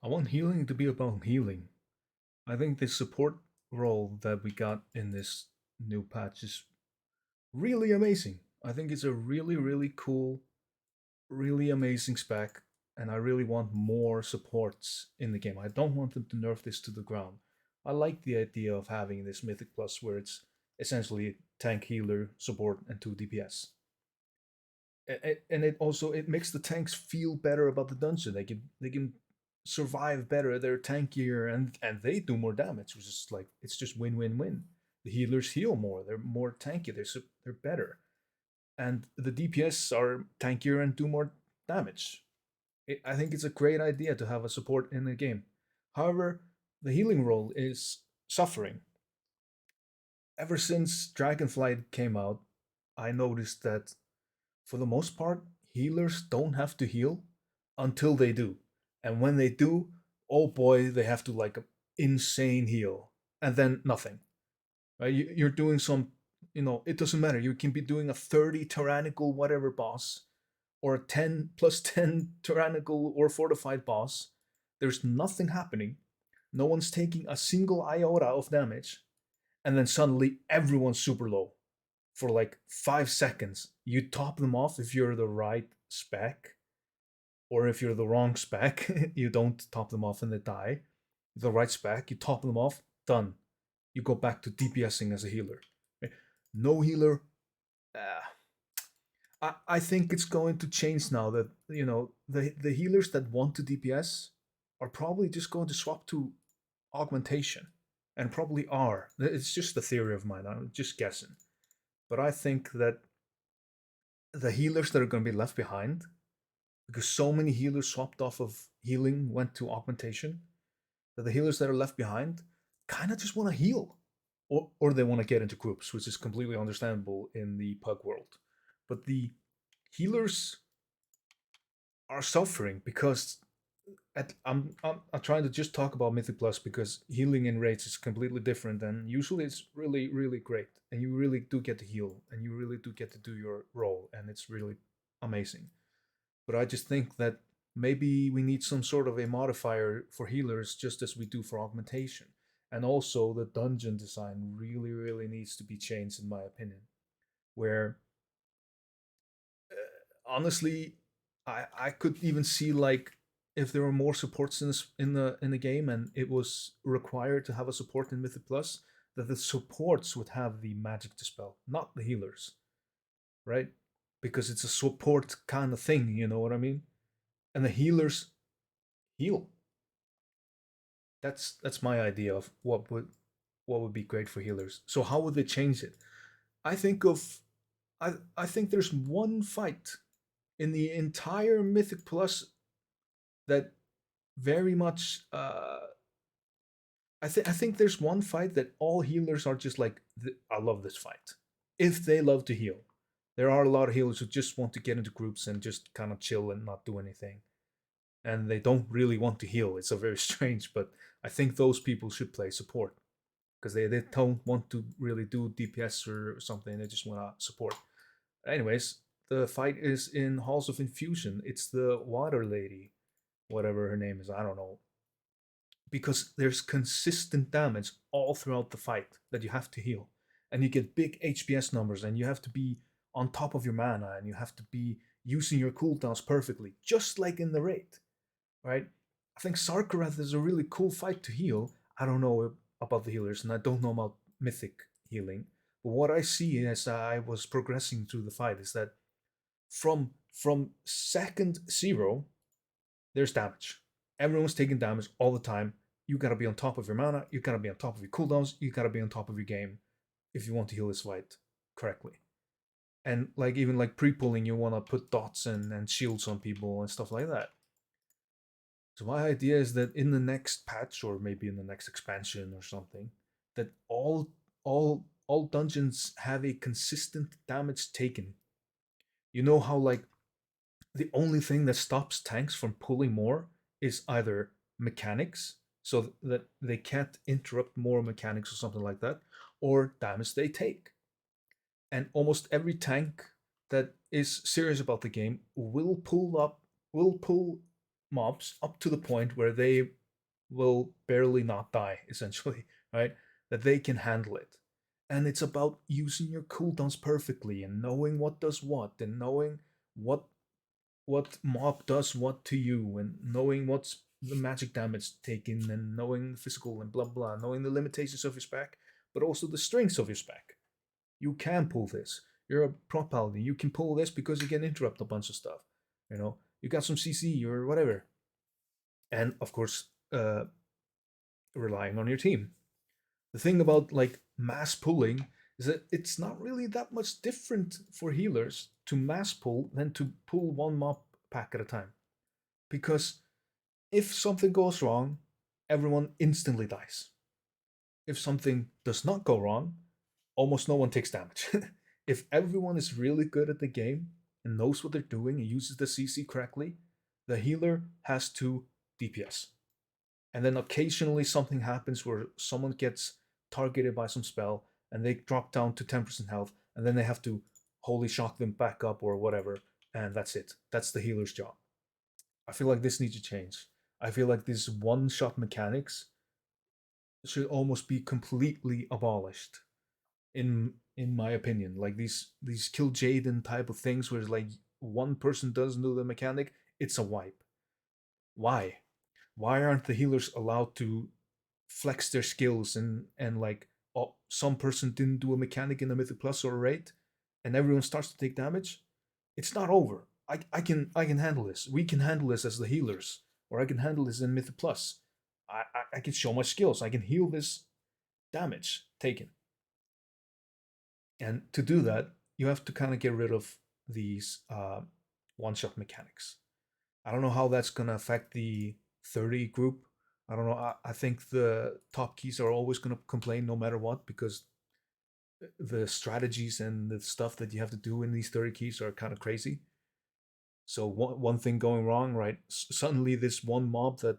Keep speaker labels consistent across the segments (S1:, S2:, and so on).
S1: I want healing to be about healing. I think the support role that we got in this new patch is really amazing. I think it's a really, really cool, really amazing spec, and I really want more supports in the game. I don't want them to nerf this to the ground. I like the idea of having this Mythic Plus where it's essentially tank, healer, support, and 2 DPS. And it also it makes the tanks feel better about the dungeon. They can survive better. They're tankier and they do more damage, which is like it's just win win win. The healers heal more. They're more tanky. They're better, and the DPS are tankier and do more damage. I think it's a great idea to have a support in the game. However, the healing role is suffering. Ever since Dragonflight came out, I noticed that for the most part, healers don't have to heal until they do. And when they do, oh boy, they have to like an insane heal. And then nothing. Right? You're doing some, it doesn't matter. You can be doing a 30 tyrannical whatever boss or a 10 plus 10 tyrannical or fortified boss. There's nothing happening. No one's taking a single iota of damage. And then suddenly everyone's super low for like 5 seconds. You top them off if you're the right spec, or if you're the wrong spec, you don't top them off and they die. The right spec, you top them off, done. You go back to DPSing as a healer. No healer. I think it's going to change now that the healers that want to DPS are probably just going to swap to augmentation, and probably are. It's just a theory of mine. I'm just guessing, but I think that the healers that are going to be left behind, because so many healers swapped off of healing, went to augmentation, that the healers that are left behind kind of just want to heal, or they want to get into groups, which is completely understandable in the pug world. But the healers are suffering because I'm trying to just talk about Mythic Plus because healing in raids is completely different, and usually it's really really great, and you really do get to heal, and you really do get to do your role, and it's really amazing. But I just think that maybe we need some sort of a modifier for healers, just as we do for augmentation, and also the dungeon design really really needs to be changed, in my opinion. Where honestly, I could even see like if there were more supports in the game and it was required to have a support in Mythic Plus, that the supports would have the magic dispel, not the healers, right? Because it's a support kind of thing, you know what I mean? And the healers heal. That's my idea of what would be great for healers. So how would they change it? I think of I think there's one fight in the entire Mythic Plus that very much I think there's one fight that all healers are just like I love this fight if they love to heal. There are a lot of healers who just want to get into groups and just kind of chill and not do anything, and they don't really want to heal. It's a very strange, but I think those people should play support because they don't want to really do DPS or something. They just want to support. Anyways, the fight is in Halls of Infusion. It's the water lady, whatever her name is. I don't know, because there's consistent damage all throughout the fight that you have to heal. And you get big HPS numbers, and you have to be on top of your mana, and you have to be using your cooldowns perfectly, just like in the raid, right? I think Sarkarath is a really cool fight to heal. I don't know about the healers, and I don't know about Mythic healing. But what I see as I was progressing through the fight is that from second zero, there's damage. Everyone's taking damage all the time. You gotta be on top of your mana. You gotta be on top of your cooldowns. You gotta be on top of your game if you want to heal this fight correctly. And like even like pre-pulling, you wanna put dots and shields on people and stuff like that. So my idea is that in the next patch or maybe in the next expansion or something, that all dungeons have a consistent damage taken. You know how like the only thing that stops tanks from pulling more is either mechanics, so that they can't interrupt more mechanics or something like that, or damage they take. And almost every tank that is serious about the game will pull mobs up to the point where they will barely not die, essentially, right? That they can handle it. And it's about using your cooldowns perfectly and knowing what does what and knowing what what mob does what to you and knowing what's the magic damage taken and knowing the physical and blah blah, knowing the limitations of your spec, but also the strengths of your spec. You can pull this. You're a prop paladin. You can pull this because you can interrupt a bunch of stuff. You know, you got some CC or whatever, and of course, relying on your team. The thing about like mass pulling is that it's not really that much different for healers to mass pull than to pull one mob pack at a time. Because if something goes wrong, everyone instantly dies. If something does not go wrong, almost no one takes damage. If everyone is really good at the game and knows what they're doing and uses the CC correctly, the healer has to DPS. And then occasionally something happens where someone gets targeted by some spell and they drop down to 10% health, and then they have to holy shock them back up or whatever, and that's it. That's the healer's job. I feel like this needs to change. I feel like this one shot mechanics should almost be completely abolished in my opinion. Like these kill Jaden type of things where like one person doesn't do the mechanic, it's a wipe. Why? Why aren't the healers allowed to flex their skills and like, oh, some person didn't do a mechanic in the Mythic Plus or a raid and everyone starts to take damage? It's not over. I can handle this. We can handle this as the healers, or I can handle this in Mythic Plus. I can show my skills. I can heal this damage taken. And to do that, you have to kind of get rid of these one shot mechanics. I don't know how that's going to affect the 30 group. I don't know. I think the top keys are always going to complain no matter what, because the strategies and the stuff that you have to do in these 30 keys are kind of crazy. So one thing going wrong, right? Suddenly this one mob that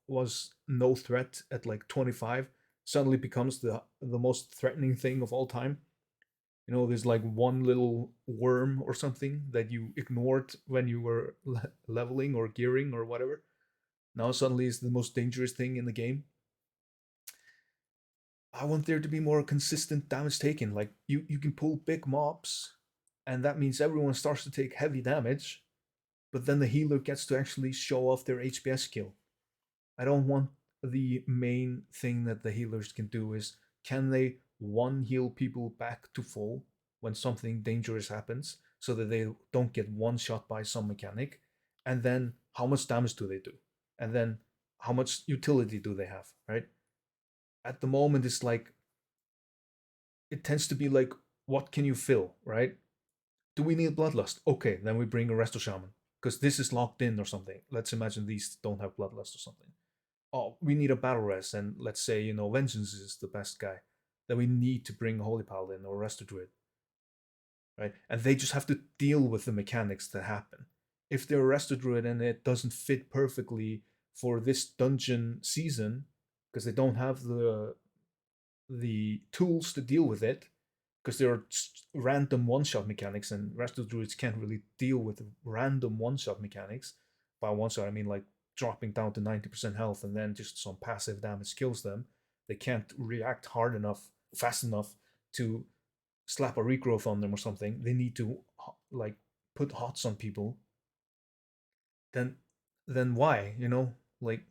S1: was no threat at like 25 suddenly becomes the most threatening thing of all time. You know, there's like one little worm or something that you ignored when you were leveling or gearing or whatever. Now suddenly is the most dangerous thing in the game. I want there to be more consistent damage taken. Like you can pull big mobs, and that means everyone starts to take heavy damage, but then the healer gets to actually show off their HPS skill. I don't want the main thing that the healers can do is, can they one heal people back to full when something dangerous happens so that they don't get one shot by some mechanic, and then how much damage do they do, and then how much utility do they have, right? At the moment it's like, it tends to be like, what can you fill, right? Do we need bloodlust? Okay, then we bring a resto shaman because this is locked in or something. Let's imagine these don't have bloodlust or something. Oh, we need a battle res, and let's say, vengeance is the best guy, then we need to bring a holy paladin or resto druid, right? And they just have to deal with the mechanics that happen. If they're a resto druid and it doesn't fit perfectly for this dungeon season because they don't have the tools to deal with it, because there are random one shot mechanics, and resto druids can't really deal with random one shot mechanics. By one shot, I mean like dropping down to 90% health and then just some passive damage kills them. They can't react hard enough, fast enough to slap a regrowth on them or something. They need to like put hots on people. Then, then why? Like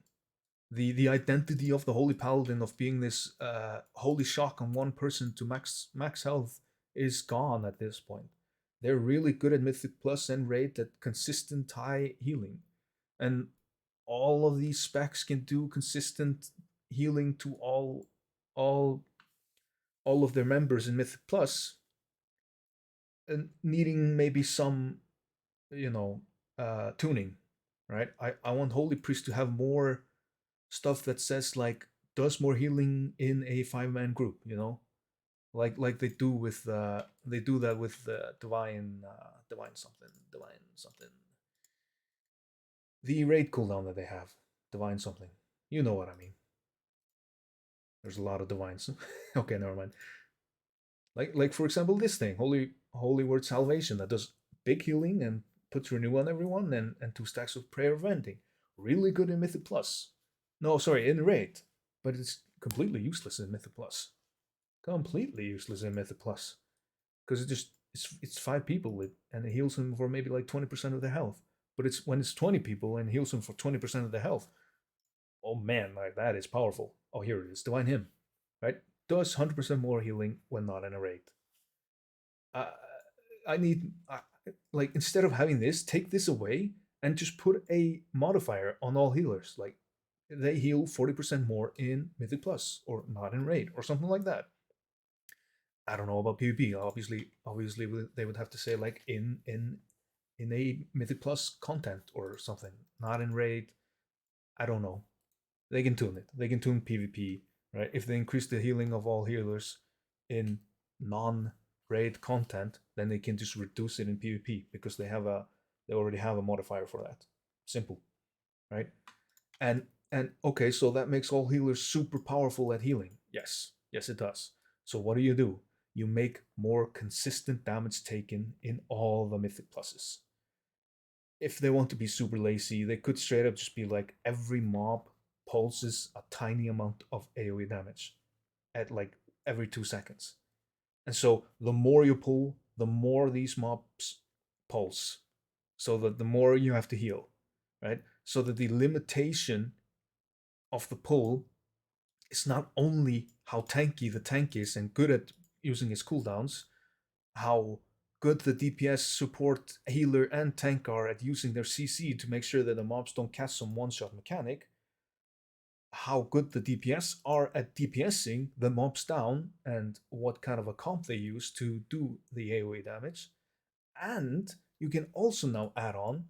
S1: the identity of the holy paladin of being this holy shock on one person to max health is gone at this point. They're really good at Mythic Plus and raid at consistent high healing, and all of these specs can do consistent healing to all all of their members in Mythic Plus, and needing maybe some, you know tuning, right? I want Holy Priest to have more stuff that says like, does more healing in a 5-man group, like they do that with the divine something, the raid cooldown that they have, divine something. You know what I mean? There's a lot of divines. Okay, never mind. Like for example, this thing, holy word salvation, that does big healing and puts renew on everyone, and 2 stacks of prayer of venting. Really good in Mythic Plus. No, sorry, in raid, but it's completely useless in Mythic Plus. Completely useless in Mythic Plus because it's 5 people with, and it heals them for maybe like 20% of their health. But it's when it's 20 people and heals them for 20% of their health. Oh man, like that is powerful. Oh, here it is, Divine Hymn, right? Does 100% more healing when not in a raid. Uh, I need like instead of having this, take this away and just put a modifier on all healers. Like they heal 40% more in Mythic Plus or not in raid or something like that. I don't know about PvP. Obviously, they would have to say like in a Mythic Plus content or something, not in raid. I don't know. They can tune it. They can tune PvP, right? If they increase the healing of all healers in non-raid content, then they can just reduce it in PvP because they already have a modifier for that. Simple, right? And okay, so that makes all healers super powerful at healing. Yes, yes, it does. So what do? You make more consistent damage taken in all the Mythic Pluses. If they want to be super lazy, they could straight up just be like every mob pulses a tiny amount of AoE damage at like every 2 seconds. And so the more you pull, the more these mobs pulse. So that the more you have to heal, right? So that the limitation of the pull is not only how tanky the tank is and good at using his cooldowns, how good the DPS support healer and tank are at using their CC to make sure that the mobs don't cast some one-shot mechanic, how good the DPS are at DPSing the mobs down, and what kind of a comp they use to do the AoE damage. And you can also now add on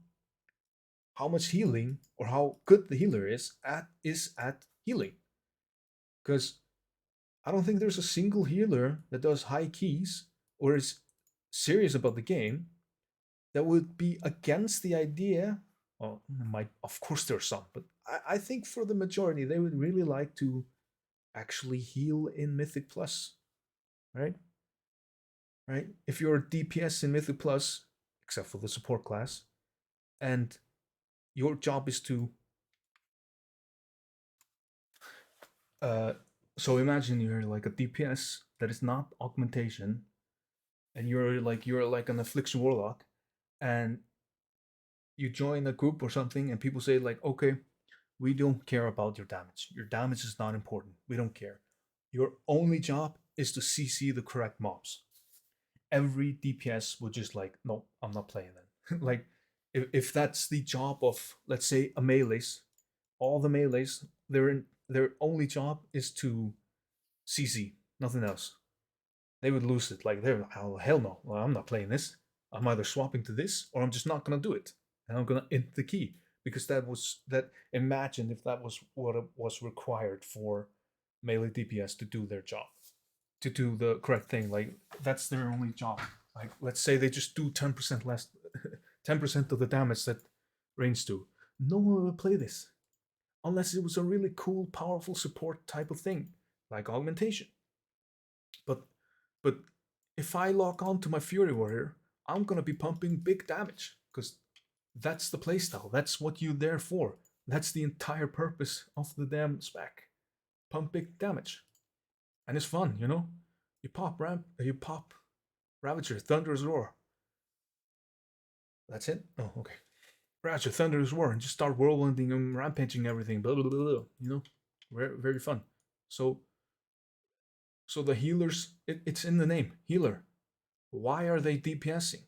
S1: how much healing or how good the healer is at healing. Because I don't think there's a single healer that does high keys or is serious about the game that would be against the idea. Well, of course there's some, but I think for the majority they would really like to actually heal in Mythic Plus, right? Right? If you're a DPS in Mythic Plus, except for the support class, and your job is to uh, so imagine you're like a DPS that is not augmentation, and you're like an affliction warlock, and you join a group or something, and people say like, okay, we don't care about your damage. Your damage is not important. We don't care. Your only job is to CC the correct mobs. Every DPS would just like, no, I'm not playing then. Like, if that's the job of, let's say, a melees, all the melees, their only job is to CC, nothing else. They would lose it. Like, they're, oh, hell no, well, I'm not playing this. I'm either swapping to this or I'm just not gonna do it. And I'm gonna int the key because that. Imagine if that was what was required for melee DPS to do their job, to do the correct thing. Like that's their only job. Like let's say they just do 10% less, 10% of the damage that range do. No one would play this unless it was a really cool, powerful support type of thing, like augmentation. But but if I lock on to my Fury Warrior, I'm gonna be pumping big damage because that's the playstyle. That's what you're there for. That's the entire purpose of the damn spec. Pump big damage, and it's fun, you know. You pop Ravager, Thunderous Roar. That's it. Oh, okay. Ravager, Thunderous Roar, and just start whirlwinding and rampaging everything. Blah blah blah blah. You know, very very fun. So so the healers, it's in the name, healer. Why are they DPSing?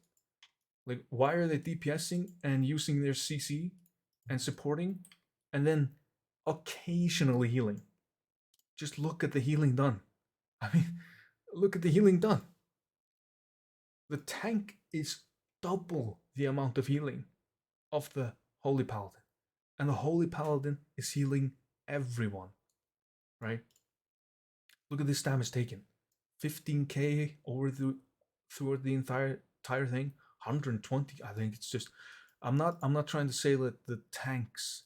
S1: Like, why are they DPSing and using their CC and supporting, and then occasionally healing? Just look at the healing done. I mean, look at the healing done. The tank is double the amount of healing of the Holy Paladin, and the Holy Paladin is healing everyone, right? Look at this damage taken, 15k over through the entire thing, 120. I think it's just. I'm not trying to say that the tanks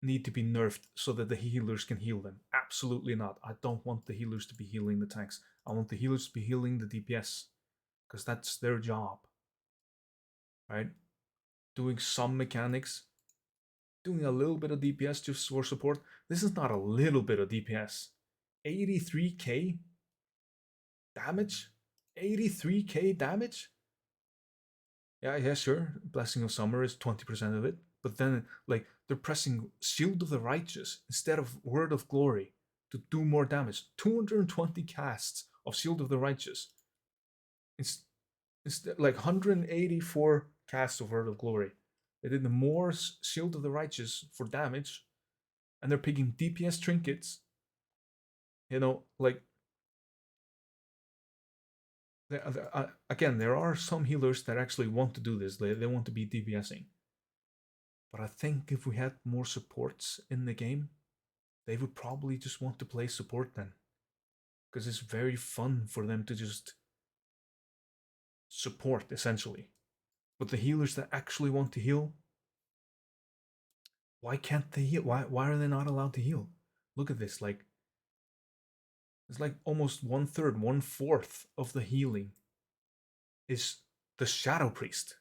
S1: need to be nerfed so that the healers can heal them. Absolutely not. I don't want the healers to be healing the tanks. I want the healers to be healing the DPS because that's their job, right? doing some mechanics, doing a little bit of DPS just for support. This is not a little bit of DPS. 83k damage? 83k damage? Yeah, sure. Blessing of Summer is 20% of it. But then, like, they're pressing Shield of the Righteous instead of Word of Glory to do more damage. 220 casts of Shield of the Righteous. It's like 184 casts of Word of Glory. They did more Shield of the Righteous for damage, and they're picking DPS trinkets. You know, like, again, there are some healers that actually want to do this. They want to be DPSing. But I think if we had more supports in the game, they would probably just want to play support then. Because it's very fun for them to just support, essentially. But the healers that actually want to heal, why can't they heal? Why are they not allowed to heal? Look at this, like, it's like almost 1/3, 1/4 of the healing is the Shadow Priest.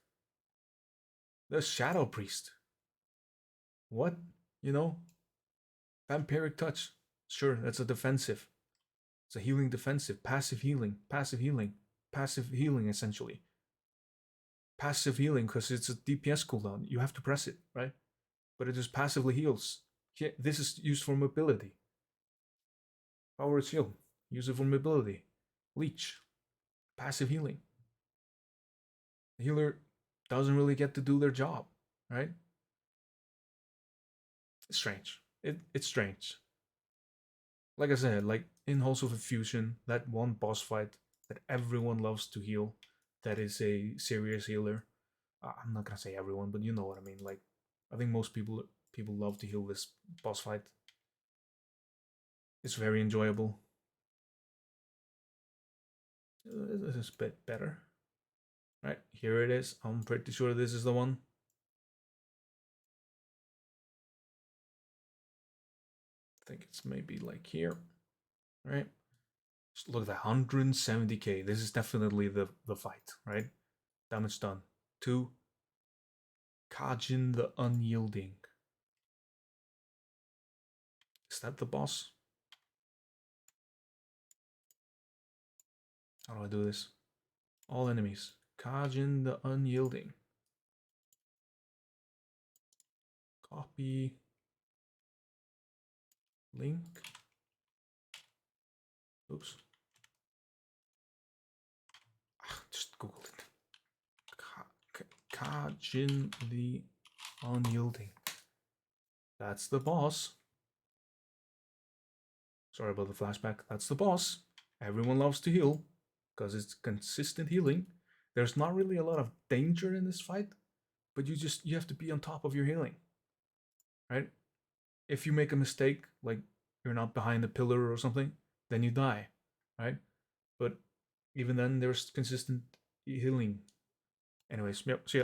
S1: The Shadow Priest. What? You know? Vampiric Touch. Sure, that's a defensive. It's a healing defensive. Passive healing. Passive healing. Passive healing, essentially. Passive healing, because it's a DPS cooldown. You have to press it, right? But it just passively heals. This is used for mobility. Power shield. Use it for mobility. Leech. Passive healing. The healer doesn't really get to do their job, right? It's strange. It's strange. Like I said, like in Halls of Fusion, that one boss fight that everyone loves to heal, that is a serious healer. I'm not gonna say everyone, but you know what I mean. Like, I think most people love to heal this boss fight. It's very enjoyable. This is a bit better. Right, here it is. I'm pretty sure this is the one. I think it's maybe like here. Right? Just look at that, 170k. This is definitely the fight, right? Damage done. 2. Kajin the Unyielding. Is that the boss? How do I do this? All enemies. Kajin the Unyielding. Copy. Link. Oops. Just Google it. Kajin the Unyielding. That's the boss. Sorry about the flashback. That's the boss. Everyone loves to heal because it's consistent healing. There's not really a lot of danger in this fight, but you have to be on top of your healing, right? If you make a mistake, like you're not behind a pillar or something, then you die, right? But even then, there's consistent healing. Anyways, yep. See ya.